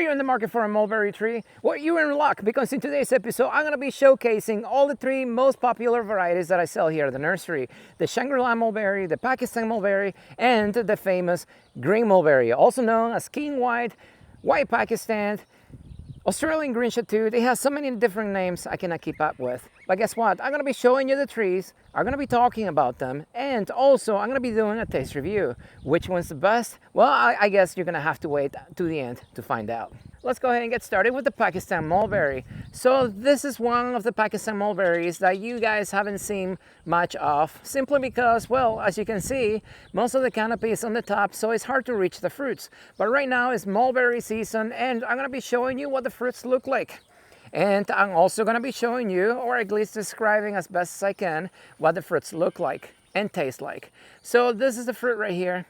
Are you in the market for a mulberry tree? Well, you're in luck, because in today's episode, I'm going to be showcasing all the 3 most popular varieties that I sell here at the nursery. The Shangri mulberry, the Pakistan mulberry, and the famous green mulberry, also known as king white, white Pakistan, Australian green chateau. They have so many different names I cannot keep up with. But guess what? I'm going to be showing you the trees, I'm going to be talking about them, and also I'm going to be doing a taste review. Which one's the best? Well, I guess you're going to have to wait to the end to find out. Let's go ahead and get started with the Pakistan mulberry. So this is one of the Pakistan mulberries that you guys haven't seen much of, simply because, well, as you can see, most of the canopy is on the top, so it's hard to reach the fruits. But right now is mulberry season, and I'm going to be showing you what the fruits look like. And I'm also going to be showing you, or at least describing as best as I can, what the fruits look like and taste like. So this is the fruit right here.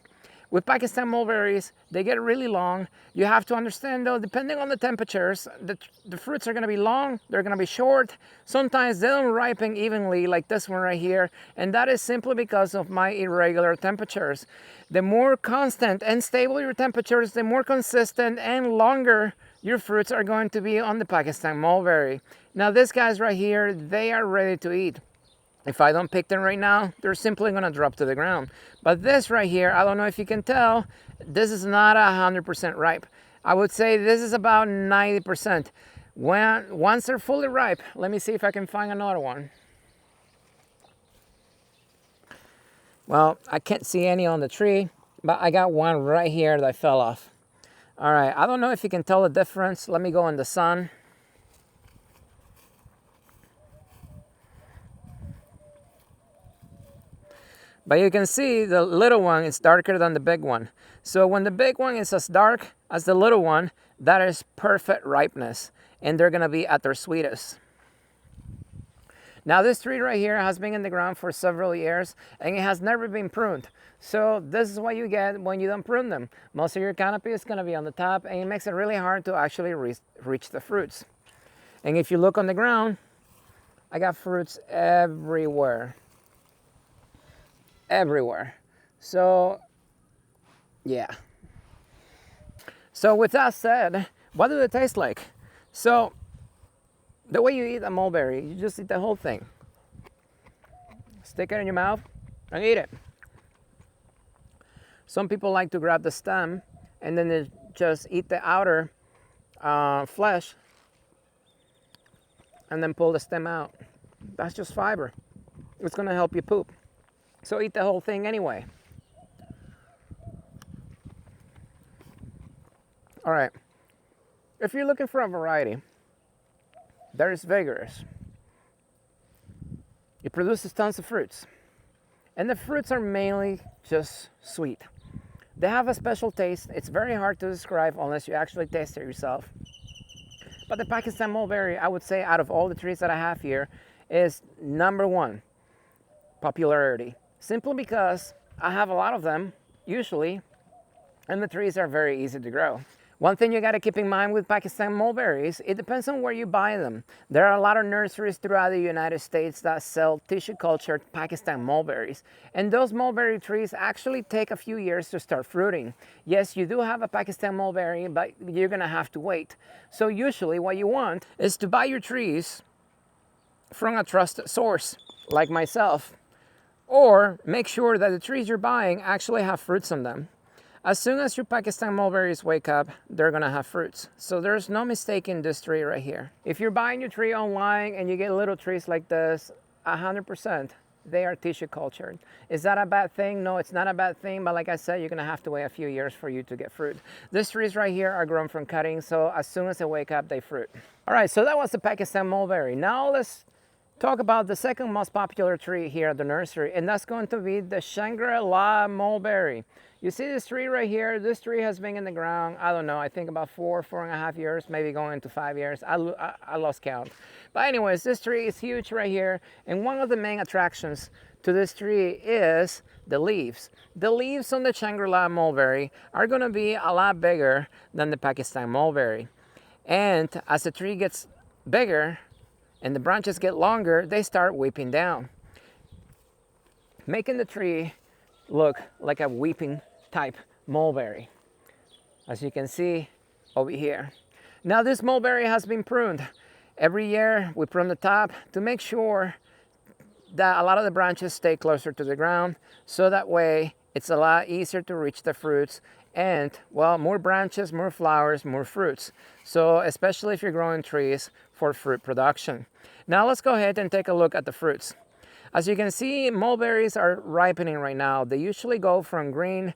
With Pakistan mulberries, they get really long. You have to understand though, depending on the temperatures, the fruits are going to be long, they're going to be short. Sometimes they don't ripen evenly like this one right here. And that is simply because of my irregular temperatures. The more constant and stable your temperatures, the more consistent and longer your fruits are going to be on the Pakistan mulberry. Now these guys right here, they are ready to eat. If I don't pick them right now, they're simply going to drop to the ground. But this right here, I don't know if you can tell, this is not 100% ripe. I would say this is about 90%. Once they're fully ripe, let me see if I can find another one. Well, I can't see any on the tree, but I got one right here that fell off. All right, I don't know if you can tell the difference. Let me go in the sun. But you can see the little one is darker than the big one. So when the big one is as dark as the little one, that is perfect ripeness. And they're going to be at their sweetest. Now this tree right here has been in the ground for several years and it has never been pruned. So this is what you get when you don't prune them. Most of your canopy is going to be on the top, and it makes it really hard to actually reach the fruits. And if you look on the ground, I got fruits everywhere. Everywhere. So yeah. So with that said, what do they taste like? So the way you eat a mulberry, you just eat the whole thing. Stick it in your mouth and eat it. Some people like to grab the stem and then they just eat the outer flesh and then pull the stem out. That's just fiber. It's going to help you poop. So eat the whole thing anyway. All right. If you're looking for a variety that is vigorous, it produces tons of fruits. And the fruits are mainly just sweet. They have a special taste. It's very hard to describe unless you actually taste it yourself. But the Pakistan mulberry, I would say, out of all the trees that I have here, is #1 popularity. Simply because I have a lot of them, usually, and the trees are very easy to grow. One thing you got to keep in mind with Pakistan mulberries, it depends on where you buy them. There are a lot of nurseries throughout the United States that sell tissue cultured Pakistan mulberries. And those mulberry trees actually take a few years to start fruiting. Yes, you do have a Pakistan mulberry, but you're going to have to wait. So usually what you want is to buy your trees from a trusted source, like myself. Or make sure that the trees you're buying actually have fruits on them. As soon as your Pakistan mulberries wake up, they're gonna have fruits. So there's no mistake in this tree right here. If you're buying your tree online and you get little trees like this, 100%, they are tissue cultured. Is that a bad thing? No, it's not a bad thing, but like I said, you're gonna have to wait a few years for you to get fruit. These trees right here are grown from cuttings, so as soon as they wake up, they fruit. All right, so that was the Pakistan mulberry. Now let's talk about the second most popular tree here at the nursery, and that's going to be the Shangri mulberry. You see this tree right here? This tree has been in the ground, I don't know, I think about 4.5 years, maybe going into 5 years. I lost count. But anyways, this tree is huge right here, and one of the main attractions to this tree is the leaves. The leaves on the Shangri mulberry are going to be a lot bigger than the Pakistan mulberry. And as the tree gets bigger and the branches get longer, they start weeping down, making the tree look like a weeping type mulberry. As you can see, over here. Now this mulberry has been pruned. Every year we prune the top to make sure that a lot of the branches stay closer to the ground, so that way it's a lot easier to reach the fruits, and well, more branches, more flowers, more fruits. So especially if you're growing trees for fruit production. Now let's go ahead and take a look at the fruits. As you can see, mulberries are ripening right now. They usually go from green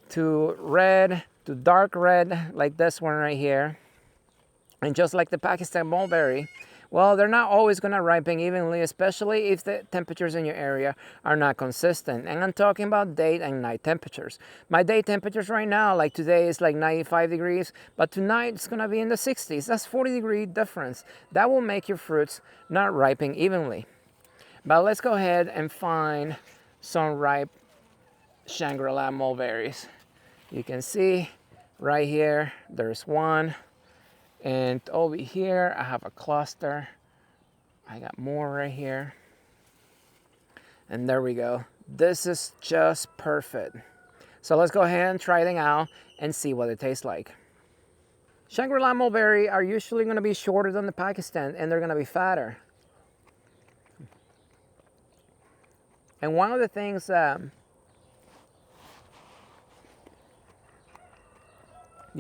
to red to dark red, like this one right here. And just like the Pakistan mulberry, well, they're not always going to ripen evenly, especially if the temperatures in your area are not consistent. And I'm talking about day and night temperatures. My day temperatures right now, like today, is like 95 degrees, but tonight it's going to be in the 60s. That's 40-degree difference. That will make your fruits not ripen evenly. But let's go ahead and find some ripe Shangri mulberries. You can see right here, there's one. And over here, I have a cluster. I got more right here. And there we go. This is just perfect. So let's go ahead and try them out and see what it tastes like. Shangri mulberry are usually going to be shorter than the Pakistan, and they're going to be fatter. And one of the things you're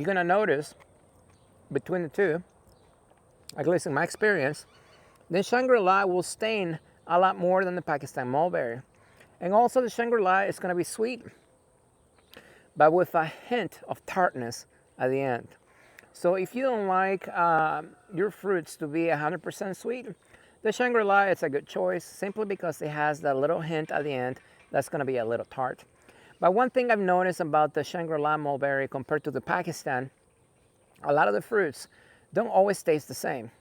going to notice between the two, at least in my experience, the Shangri-La will stain a lot more than the Pakistan mulberry. And also the Shangri-La is going to be sweet, but with a hint of tartness at the end. So if you don't like your fruits to be 100% sweet, the Shangri-La is a good choice, simply because it has that little hint at the end that's going to be a little tart. But one thing I've noticed about the Shangri-La mulberry compared to the Pakistan, a lot of the fruits don't always taste the same.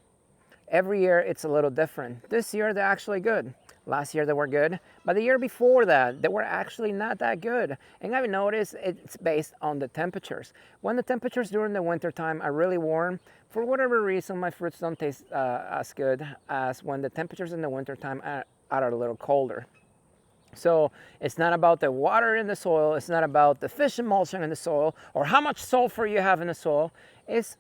Every year it's a little different. This year they're actually good. Last year they were good, but the year before that they were actually not that good. And I've noticed it's based on the temperatures. When the temperatures during the winter time are really warm, for whatever reason my fruits don't taste as good as when the temperatures in the winter time are a little colder. So it's not about the water in the soil, it's not about the fish emulsion in the soil, or how much sulfur you have in the soil. It's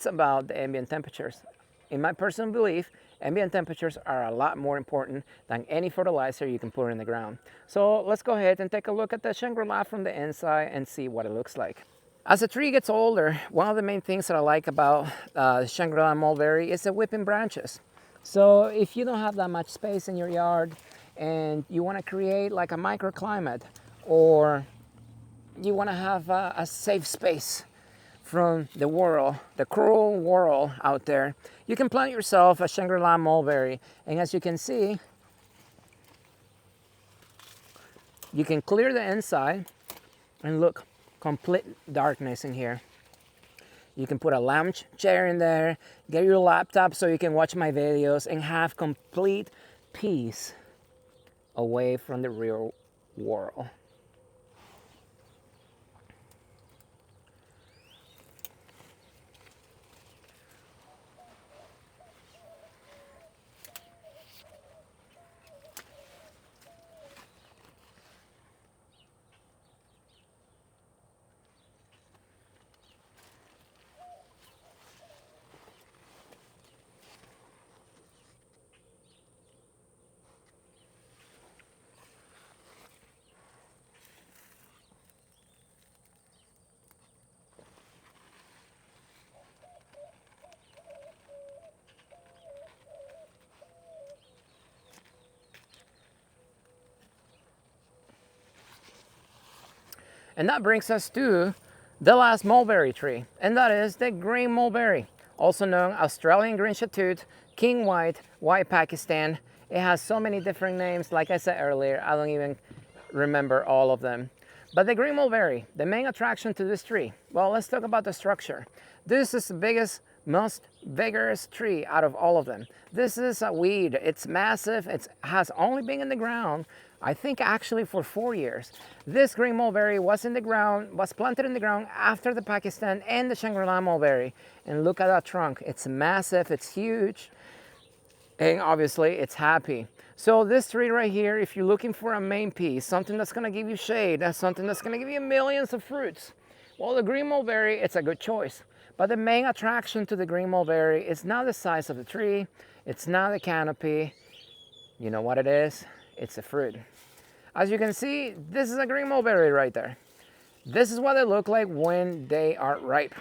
about the ambient temperatures. In my personal belief, ambient temperatures are a lot more important than any fertilizer you can put in the ground. So let's go ahead and take a look at the Shangri-La from the inside and see what it looks like. As the tree gets older, one of the main things that I like about Shangri-La mulberry is the whipping branches. So if you don't have that much space in your yard and you want to create like a microclimate, or you want to have a safe space from the world, the cruel world out there, you can plant yourself a Shangri-La mulberry. And as you can see, you can clear the inside and look, complete darkness in here. You can put a lounge chair in there, get your laptop so you can watch my videos and have complete peace away from the real world. And that brings us to the last mulberry tree, and that is the green mulberry, also known Australian green shatut, king white, white Pakistan. It has so many different names. Like I said earlier, I don't even remember all of them. But the green mulberry, the main attraction to this tree, well, let's talk about the structure. This is the biggest, most vigorous tree out of all of them. This is a weed. It's massive. It has only been in the ground, I think, actually for 4 years. This green mulberry was in the ground, was planted in the ground after the Pakistan and the Shangri-La mulberry. And look at that trunk. It's massive. It's huge. And obviously it's happy. So this tree right here, if you're looking for a main piece, something that's going to give you shade, something that's going to give you millions of fruits, well, the green mulberry, it's a good choice. But the main attraction to the green mulberry is not the size of the tree, it's not the canopy. You know what it is? It's the fruit. As you can see, this is a green mulberry right there. This is what they look like when they are ripe.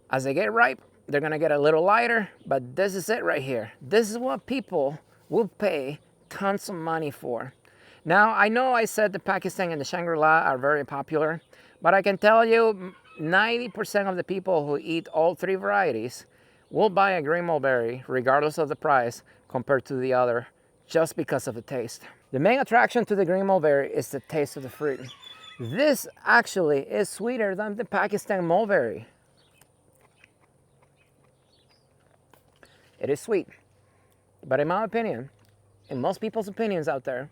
As they get ripe, they're gonna get a little lighter, but this is it right here. This is what people will pay tons of money for. Now, I know I said the Pakistan and the Shangri are very popular, but I can tell you 90% of the people who eat all three varieties will buy a green mulberry regardless of the price compared to the other, just because of the taste. The main attraction to the green mulberry is the taste of the fruit. This actually is sweeter than the Pakistan mulberry. It is sweet, but in my opinion, in most people's opinions out there,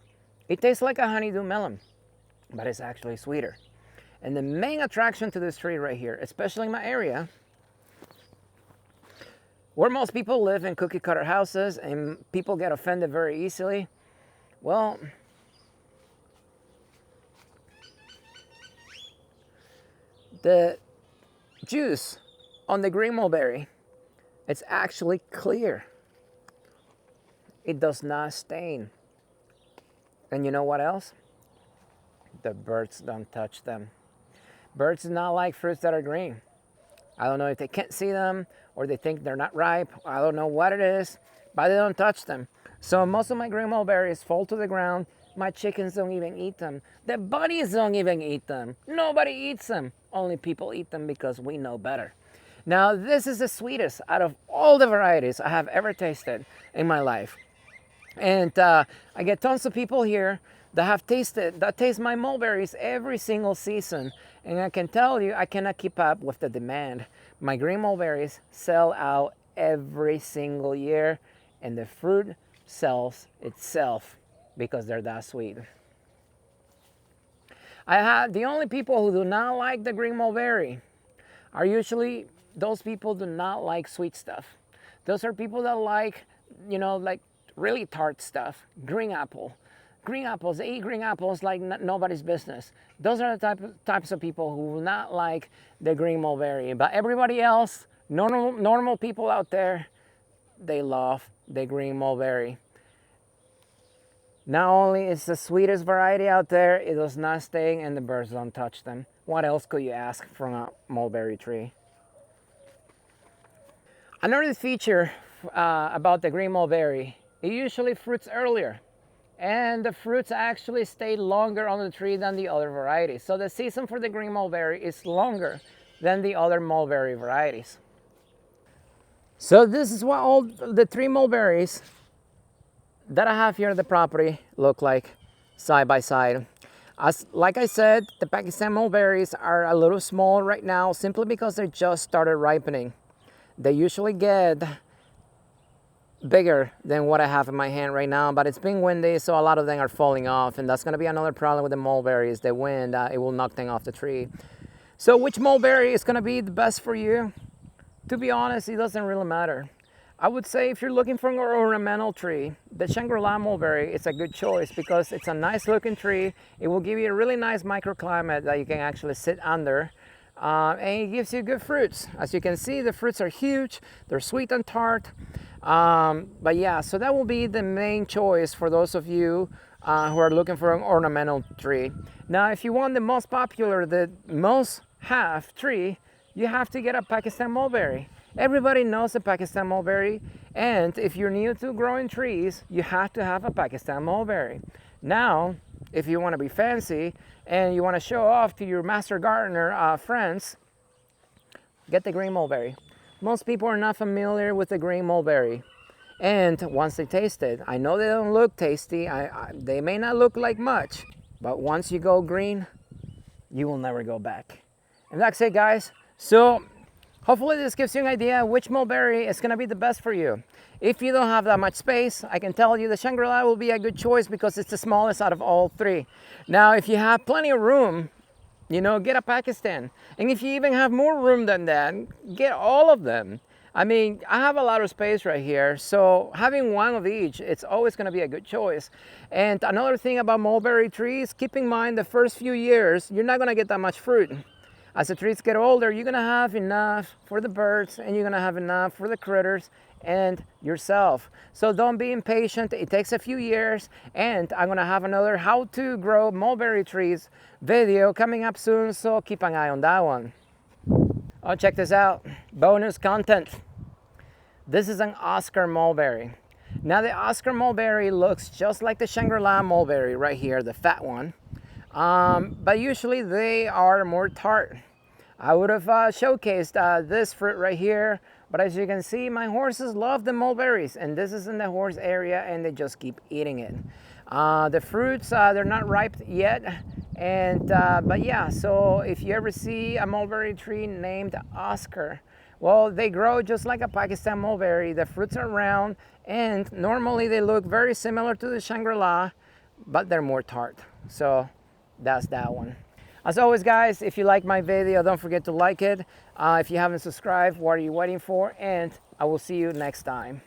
it tastes like a honeydew melon, but it's actually sweeter. And the main attraction to this tree right here, especially in my area, where most people live in cookie cutter houses and people get offended very easily, well, the juice on the green mulberry, it's actually clear. It does not stain. And you know what else? The birds don't touch them. Birds do not like fruits that are green. I don't know if they can't see them or they think they're not ripe. I don't know what it is, but they don't touch them. So most of my green mulberries fall to the ground. My chickens don't even eat them. The bunnies don't even eat them. Nobody eats them. Only people eat them because we know better. Now, this is the sweetest out of all the varieties I have ever tasted in my life. And I get tons of people here that taste my mulberries every single season. And I can tell you, I cannot keep up with the demand. My green mulberries sell out every single year, and the fruit sells itself because they're that sweet. The only people who do not like the green mulberry are usually those people do not like sweet stuff. Those are people that like, like really tart stuff. Green apple. Green apples, they eat green apples like nobody's business. Those are the types of people who will not like the green mulberry. But everybody else, normal people out there, they love the green mulberry. Not only is the sweetest variety out there, it does not sting and the birds don't touch them. What else could you ask from a mulberry tree? Another feature about the green mulberry, it usually fruits earlier. And the fruits actually stay longer on the tree than the other varieties. So the season for the green mulberry is longer than the other mulberry varieties. So this is what all the three mulberries that I have here at the property look like side by side. Like I said, the Pakistan mulberries are a little small right now simply because they just started ripening. They usually get bigger than what I have in my hand right now, but it's been windy, so a lot of them are falling off, and that's going to be another problem with the mulberries. The wind, it will knock them off the tree. So which mulberry is going to be the best for you? To be honest, it doesn't really matter. I would say if you're looking for an ornamental tree, the Shangri mulberry is a good choice because it's a nice looking tree. It will give you a really nice microclimate that you can actually sit under. And it gives you good fruits. As you can see, the fruits are huge. They're sweet and tart. But yeah, so that will be the main choice for those of you who are looking for an ornamental tree. Now, if you want the most popular, the most half tree, you have to get a Pakistan mulberry. Everybody knows the Pakistan mulberry, and if you're new to growing trees, you have to have a Pakistan mulberry. Now, if you want to be fancy and you want to show off to your master gardener friends, get the green mulberry. Most people are not familiar with the green mulberry, and once they taste it, I know they don't look tasty, they may not look like much, but once you go green, you will never go back. And that's it, guys. So hopefully this gives you an idea which mulberry is going to be the best for you. If you don't have that much space, I can tell you the Shangri will be a good choice because it's the smallest out of all three. Now, if you have plenty of room, get a Pakistan. And if you even have more room than that, get all of them. I mean, I have a lot of space right here, so having one of each, it's always going to be a good choice. And another thing about mulberry trees, keep in mind the first few years, you're not going to get that much fruit. As the trees get older, you're gonna have enough for the birds, and you're gonna have enough for the critters and yourself. So don't be impatient. It takes a few years, and I'm gonna have another how to grow mulberry trees video coming up soon, so keep an eye on that one. Oh, check this out. Bonus content. This is an Oscar mulberry. Now the Oscar mulberry looks just like the Shangri mulberry right here, the fat one. But usually they are more tart. I would have showcased this fruit right here, but as you can see, my horses love the mulberries, and this is in the horse area, and they just keep eating it. The fruits, they're not ripe yet, and but yeah, so if you ever see a mulberry tree named Oscar, well, they grow just like a Pakistan mulberry. The fruits are round, and normally they look very similar to the Shangri-La, but they're more tart. So that's that one. As always, guys, if you like my video, don't forget to like it. If you haven't subscribed, what are you waiting for? And I will see you next time.